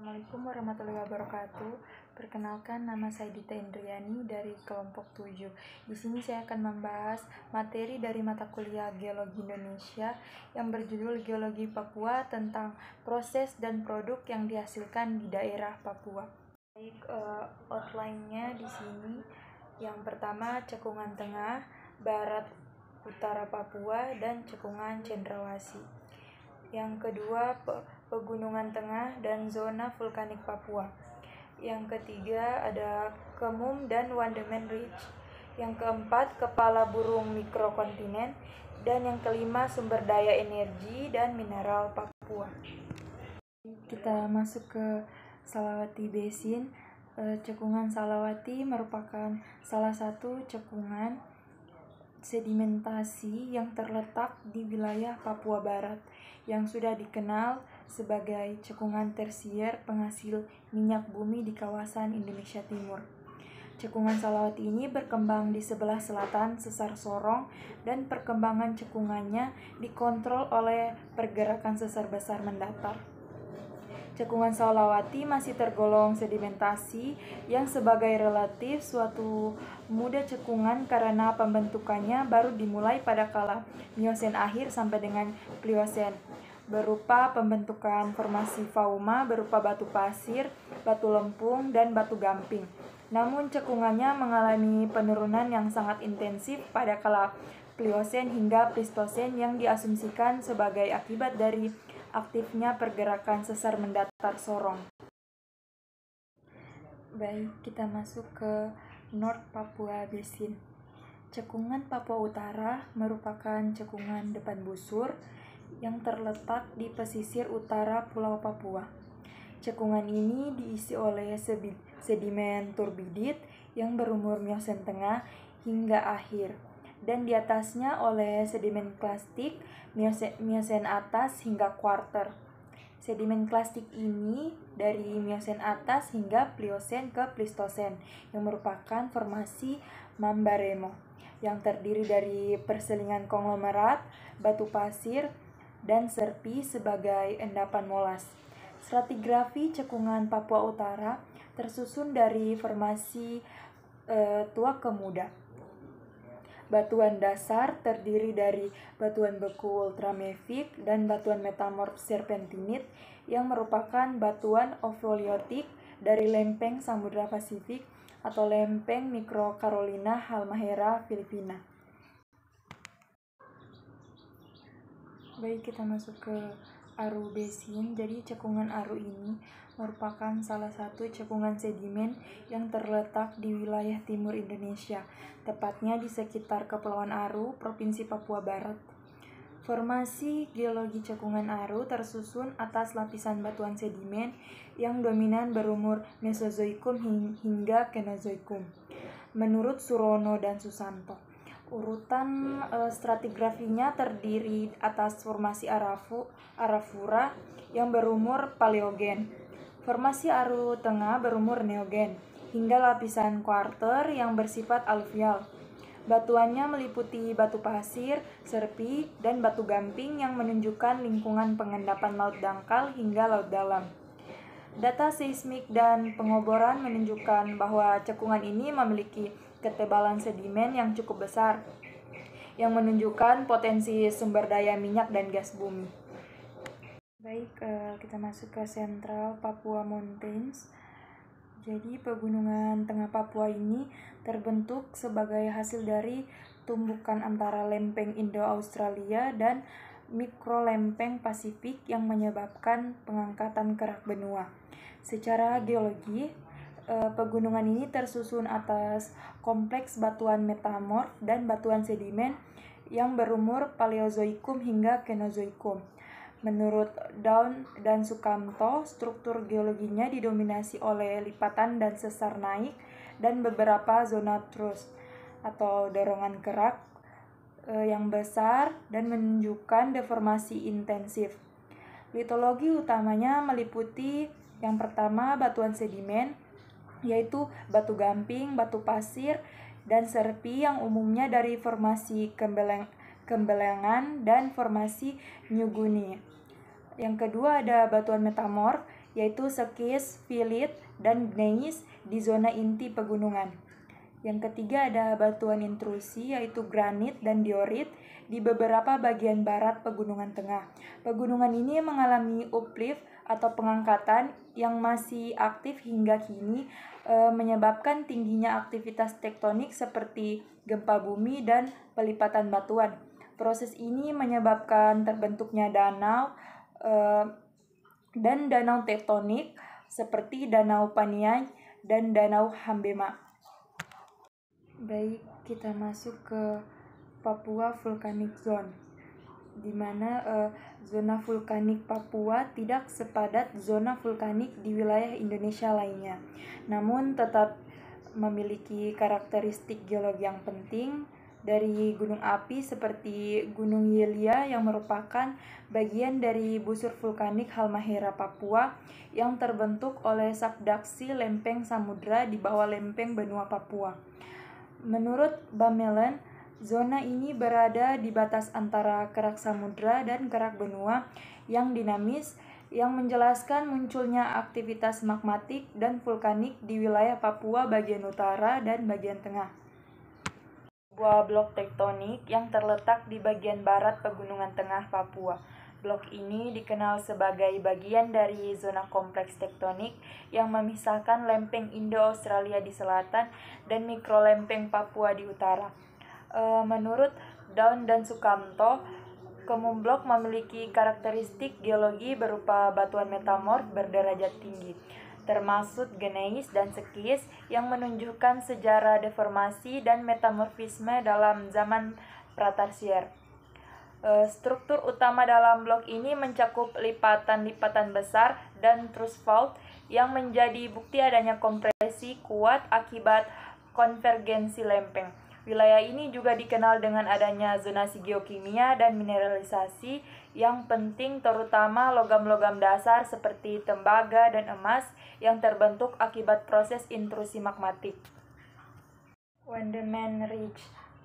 Assalamualaikum warahmatullahi wabarakatuh. Perkenalkan, nama saya Dita Indriani dari kelompok 7. Di sini saya akan membahas materi dari mata kuliah Geologi Indonesia yang berjudul Geologi Papua tentang proses dan produk yang dihasilkan di daerah Papua. Baik, outline-nya di sini. Yang pertama, cekungan tengah, barat, utara Papua, dan cekungan cendrawasih. Yang kedua, pegunungan tengah dan zona vulkanik Papua. Yang ketiga, ada Kemum dan Wandeman Ridge. Yang keempat, kepala burung mikrokontinen. Dan yang kelima, sumber daya energi dan mineral Papua. Kita masuk ke Salawati Basin. Cekungan Salawati merupakan salah satu cekungan sedimentasi yang terletak di wilayah Papua Barat yang sudah dikenal sebagai cekungan tersier penghasil minyak bumi di kawasan Indonesia Timur. Cekungan Salawati ini berkembang di sebelah selatan sesar Sorong dan perkembangan cekungannya dikontrol oleh pergerakan sesar besar mendatar. Cekungan Salawati masih tergolong sedimentasi yang sebagai relatif suatu muda cekungan karena pembentukannya baru dimulai pada kala Miosen akhir sampai dengan Pliosen, berupa pembentukan formasi fauna berupa batu pasir, batu lempung, dan batu gamping. Namun cekungannya mengalami penurunan yang sangat intensif pada kala Pliosen hingga Pleistosen yang diasumsikan sebagai akibat dari aktifnya pergerakan sesar mendatar Sorong. Baik, kita masuk ke North Papua Basin. Cekungan Papua Utara merupakan cekungan depan busur yang terletak di pesisir utara Pulau Papua. Cekungan ini diisi oleh sedimen turbidit yang berumur Miosen tengah hingga akhir, dan di atasnya oleh sedimen klastik Miosen atas hingga kuarter. Sedimen klastik ini dari Miosen atas hingga Pliosen ke Pleistosen yang merupakan formasi Mambaremo yang terdiri dari perselingan konglomerat, batu pasir, dan serpi sebagai endapan molas. Stratigrafi cekungan Papua Utara tersusun dari formasi tua ke muda. Batuan dasar terdiri dari batuan beku ultramefik dan batuan metamorf serpentinit yang merupakan batuan ofoliotik dari lempeng Samudra Pasifik atau lempeng Mikro Carolina Halmahera Filipina. Baik, kita masuk ke Aru Basin. Jadi cekungan Aru ini merupakan salah satu cekungan sedimen yang terletak di wilayah timur Indonesia, tepatnya di sekitar Kepulauan Aru, Provinsi Papua Barat. Formasi geologi cekungan Aru tersusun atas lapisan batuan sedimen yang dominan berumur Mesozoikum hingga Kenozoikum. Menurut Surono dan Susanto, urutan stratigrafinya terdiri atas formasi Arafura yang berumur Paleogen, formasi Aru Tengah berumur Neogen, hingga lapisan kuarter yang bersifat aluvial. Batuannya meliputi batu pasir, serpi, dan batu gamping yang menunjukkan lingkungan pengendapan laut dangkal hingga laut dalam. Data seismik dan pengoboran menunjukkan bahwa cekungan ini memiliki ketebalan sedimen yang cukup besar, yang menunjukkan potensi sumber daya minyak dan gas bumi. Baik, kita masuk ke Central Papua Mountains. Jadi pegunungan tengah Papua ini terbentuk sebagai hasil dari tumbukan antara lempeng Indo-Australia dan mikrolempeng Pasifik yang menyebabkan pengangkatan kerak benua. Secara geologi, pegunungan ini tersusun atas kompleks batuan metamorf dan batuan sedimen yang berumur Paleozoikum hingga Kenozoikum. Menurut Daun dan Sukamto, struktur geologinya didominasi oleh lipatan dan sesar naik dan beberapa zona thrust atau dorongan kerak yang besar dan menunjukkan deformasi intensif. Litologi utamanya meliputi yang pertama batuan sedimen, yaitu batu gamping, batu pasir, dan serpi yang umumnya dari formasi Kembelengan dan formasi Nyuguni. Yang kedua ada batuan metamorf yaitu sekis, filit, dan gneiss di zona inti pegunungan. Yang ketiga ada batuan intrusi, yaitu granit dan diorit di beberapa bagian barat pegunungan tengah. Pegunungan ini mengalami uplift atau pengangkatan yang masih aktif hingga kini, menyebabkan tingginya aktivitas tektonik seperti gempa bumi dan pelipatan batuan. Proses ini menyebabkan terbentuknya danau dan danau tektonik seperti Danau Paniai dan Danau Hambema. Baik, kita masuk ke Papua Volcanic Zone, di mana zona vulkanik Papua tidak sepadat zona vulkanik di wilayah Indonesia lainnya, namun tetap memiliki karakteristik geologi yang penting dari gunung api seperti Gunung Yelia yang merupakan bagian dari busur vulkanik Halmahera Papua yang terbentuk oleh subduksi lempeng samudra di bawah lempeng benua Papua. Menurut Bamelen, zona ini berada di batas antara kerak samudra dan kerak benua yang dinamis, yang menjelaskan munculnya aktivitas magmatik dan vulkanik di wilayah Papua bagian utara dan bagian tengah. Sebuah blok tektonik yang terletak di bagian barat pegunungan tengah Papua. Blok ini dikenal sebagai bagian dari zona kompleks tektonik yang memisahkan lempeng Indo-Australia di selatan dan mikrolempeng Papua di utara. Menurut Daun dan Sukamto, Kemublok memiliki karakteristik geologi berupa batuan metamorf berderajat tinggi, termasuk gneiss dan sekis yang menunjukkan sejarah deformasi dan metamorfisme dalam zaman pratarsier. Struktur utama dalam blok ini mencakup lipatan-lipatan besar dan thrust fault yang menjadi bukti adanya kompresi kuat akibat konvergensi lempeng. Wilayah ini juga dikenal dengan adanya zonasi geokimia dan mineralisasi yang penting, terutama logam-logam dasar seperti tembaga dan emas yang terbentuk akibat proses intrusi magmatik. Wandeman Ridge.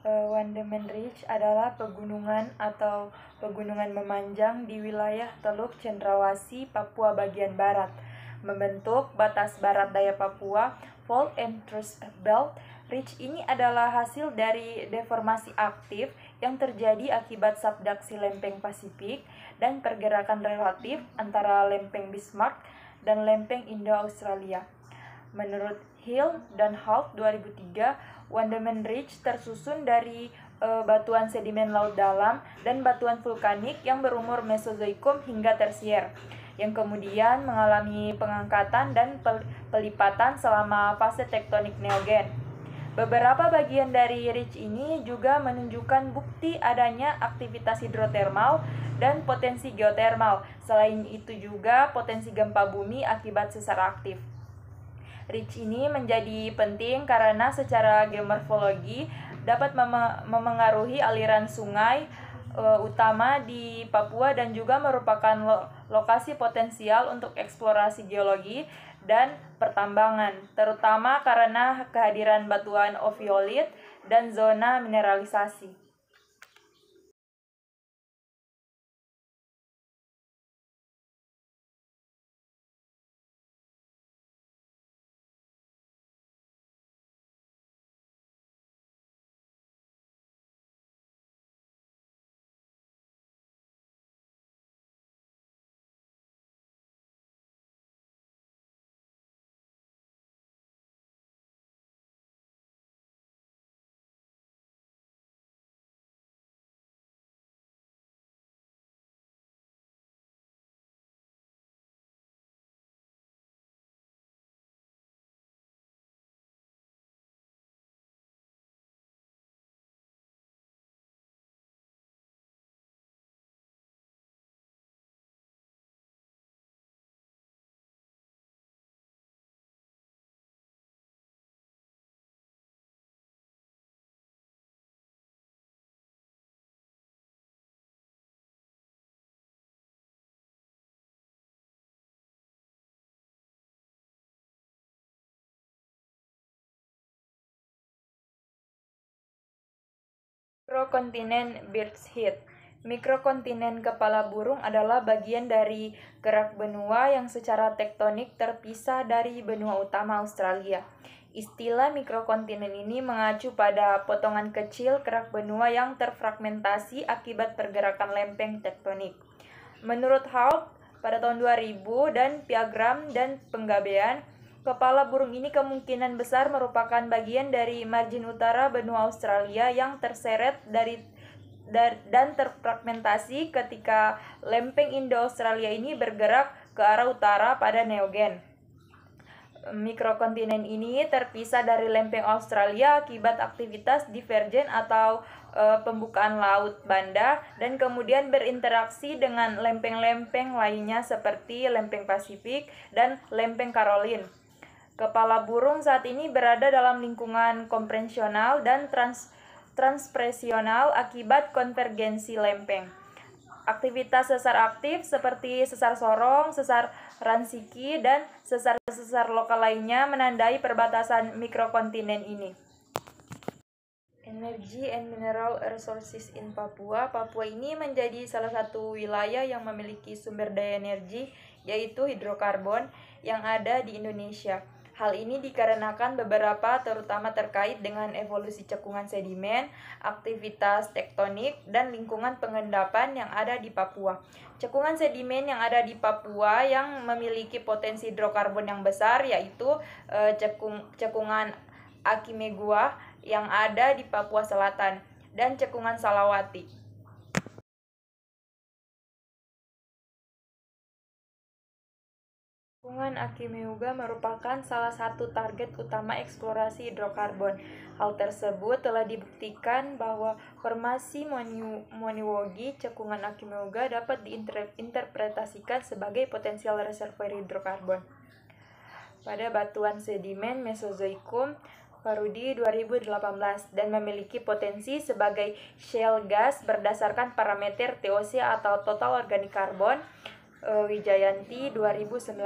Wandeman Ridge adalah pegunungan atau pegunungan memanjang di wilayah Teluk Cendrawasih, Papua bagian barat, membentuk batas barat daya Papua Fault and Thrust Belt. Ridge ini adalah hasil dari deformasi aktif yang terjadi akibat subduksi lempeng Pasifik dan pergerakan relatif antara lempeng Bismarck dan lempeng Indo-Australia. Menurut Hill dan Holt 2003, Wandeman Ridge tersusun dari batuan sedimen laut dalam dan batuan vulkanik yang berumur Mesozoikum hingga Tersier, yang kemudian mengalami pengangkatan dan pelipatan selama fase tektonik neogen. Beberapa bagian dari ridge ini juga menunjukkan bukti adanya aktivitas hidrotermal dan potensi geotermal. Selain itu juga potensi gempa bumi akibat sesar aktif. Ridge ini menjadi penting karena secara geomorfologi dapat memengaruhi aliran sungai utama di Papua dan juga merupakan lokasi potensial untuk eksplorasi geologi dan pertambangan, terutama karena kehadiran batuan oviolit dan zona mineralisasi. Pro-kontinen Birch Head. Mikrokontinen kepala burung adalah bagian dari kerak benua yang secara tektonik terpisah dari benua utama Australia. Istilah mikrokontinen ini mengacu pada potongan kecil kerak benua yang terfragmentasi akibat pergerakan lempeng tektonik. Menurut Haupt, pada tahun 2000 dan Piagram dan Penggabean, kepala burung ini kemungkinan besar merupakan bagian dari margin utara benua Australia yang terseret dan terfragmentasi ketika lempeng Indo-Australia ini bergerak ke arah utara pada Neogen. Mikrokontinen ini terpisah dari lempeng Australia akibat aktivitas divergen atau pembukaan laut Banda dan kemudian berinteraksi dengan lempeng-lempeng lainnya seperti lempeng Pasifik dan lempeng Caroline. Kepala burung saat ini berada dalam lingkungan kompresional dan transpresional akibat konvergensi lempeng. Aktivitas sesar aktif seperti sesar Sorong, sesar Ransiki, dan sesar-sesar lokal lainnya menandai perbatasan mikrokontinen ini. Energy and Mineral Resources in Papua. Papua ini menjadi salah satu wilayah yang memiliki sumber daya energi, yaitu hidrokarbon, yang ada di Indonesia. Hal ini dikarenakan beberapa terutama terkait dengan evolusi cekungan sedimen, aktivitas tektonik, dan lingkungan pengendapan yang ada di Papua. Cekungan sedimen yang ada di Papua yang memiliki potensi hidrokarbon yang besar yaitu cekungan Akimegua yang ada di Papua Selatan dan cekungan Salawati. Cekungan Akimeuga merupakan salah satu target utama eksplorasi hidrokarbon. Hal tersebut telah dibuktikan bahwa formasi Moniwogi cekungan Akimeuga dapat diinterpretasikan sebagai potensial reservoir hidrokarbon pada batuan sedimen Mesozoikum Parudi 2018 dan memiliki potensi sebagai shale gas berdasarkan parameter TOC atau Total Organic Carbon Wijayanti 2019.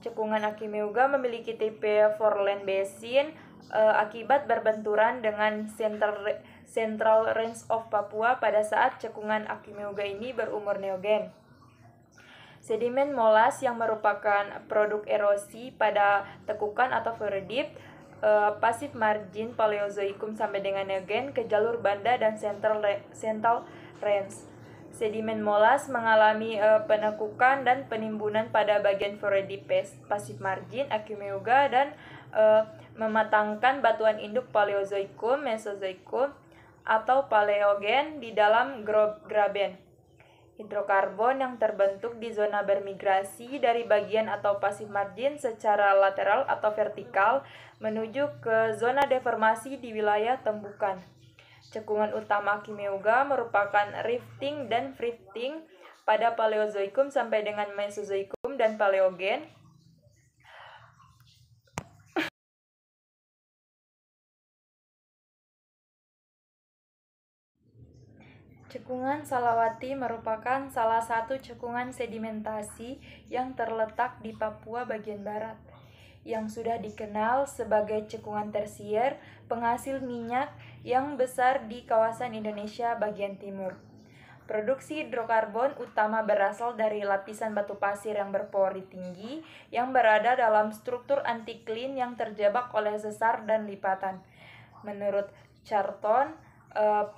Cekungan Akimeuga memiliki tipe foreland basin akibat berbenturan dengan Central Range of Papua pada saat cekungan Akimeuga ini berumur neogen. Sedimen molas yang merupakan produk erosi pada tekukan atau very deep pasif margin Paleozoikum sampai dengan neogen ke jalur Banda dan Central Range. Sedimen molas mengalami penekukan dan penimbunan pada bagian very deep pasif margin Akimeuga dan mematangkan batuan induk Paleozoikum, Mesozoikum, atau Paleogen di dalam graben. Hidrokarbon yang terbentuk di zona bermigrasi dari bagian atau pasif margin secara lateral atau vertikal menuju ke zona deformasi di wilayah tembukan. Cekungan utama Akimeuga merupakan rifting dan frifting pada Paleozoikum sampai dengan Mesozoikum dan Paleogen. Cekungan Salawati merupakan salah satu cekungan sedimentasi yang terletak di Papua bagian barat, yang sudah dikenal sebagai cekungan tersier penghasil minyak yang besar di kawasan Indonesia bagian timur. Produksi hidrokarbon utama berasal dari lapisan batu pasir yang berpori tinggi yang berada dalam struktur antiklin yang terjebak oleh sesar dan lipatan. Menurut Charlton,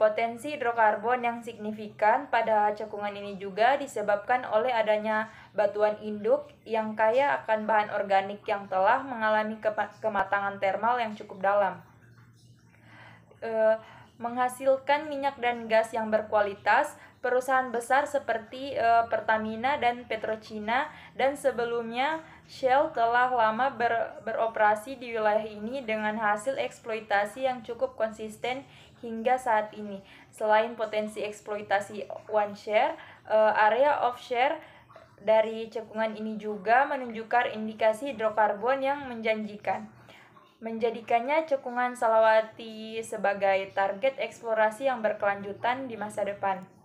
potensi hidrokarbon yang signifikan pada cekungan ini juga disebabkan oleh adanya batuan induk yang kaya akan bahan organik yang telah mengalami kematangan termal yang cukup dalam, menghasilkan minyak dan gas yang berkualitas. Perusahaan besar seperti Pertamina dan Petrochina dan sebelumnya Shell telah lama beroperasi di wilayah ini dengan hasil eksploitasi yang cukup konsisten hingga saat ini. Selain potensi eksploitasi onshore, area offshore dari cekungan ini juga menunjukkan indikasi hidrokarbon yang menjanjikan, menjadikannya cekungan Salawati sebagai target eksplorasi yang berkelanjutan di masa depan.